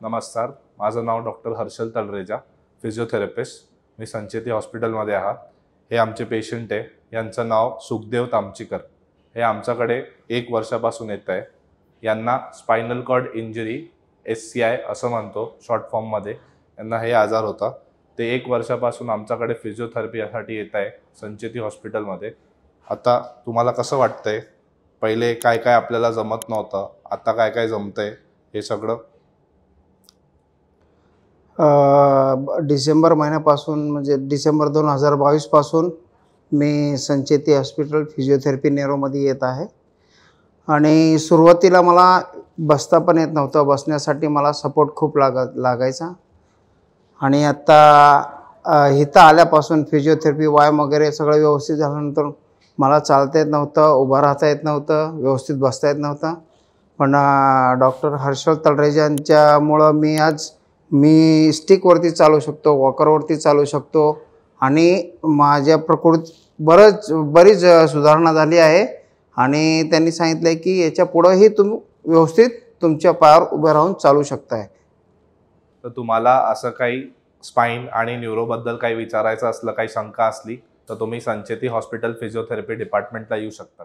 नमस्कार, माझं नाव doctor Harshal Talreja, physiotherapist. मी संचेती हॉस्पिटलमध्ये आहात. हे आमचे पेशंट आहे. यांचं नाव सुखदेव तामचीकर. हे आमच्याकडे 1 वर्षापासून येत आहे. यांना स्पायनल कॉर्ड इंजुरी SCI असं म्हणतो शॉर्ट फॉर्ममध्ये. यांना हे आजार होता. ते 1 वर्षापासून आमच्याकडे फिजिओथेरपीसाठी येत आहे संचेती हॉस्पिटलमध्ये. आता तुम्हाला कसं वाटतंय? पहिले काय काय आपल्याला जमत नव्हतं, आता काय काय जमतंय हे सगळं? डिसेंबर महिन्यापासून म्हणजे डिसेंबर 2022 पासून मी संचेती हॉस्पिटल फिजिओथेरपी नेरोमध्ये येत आहे. आणि सुरुवातीला मला बसता पण येत नव्हतं. बसण्यासाठी मला सपोर्ट खूप लागायचा. आणि आता इथं आल्यापासून फिजिओथेरपी व्यायाम वगैरे सगळं व्यवस्थित झाल्यानंतर मला चालता येत नव्हतं, उभं राहता येत नव्हतं, व्यवस्थित बसता येत नव्हतं. पण डॉक्टर हर्षल तलरेजा यांच्यामुळं मी स्टिकवरती चालू शकतो, वॉकरवरती चालू शकतो आणि माझ्या प्रकृतीत बरीच सुधारणा झाली आहे. आणि त्यांनी सांगितलं आहे की याच्या पुढंही तुम्ही व्यवस्थित तुमच्या पायावर उभे राहून चालू शकताय. तर तुम्हाला असं काही स्पाईन आणि न्यूरोबद्दल काही विचारायचं असलं, काही शंका असली तर तुम्ही संचेती हॉस्पिटल फिजिओथेरपी डिपार्टमेंटला येऊ शकता.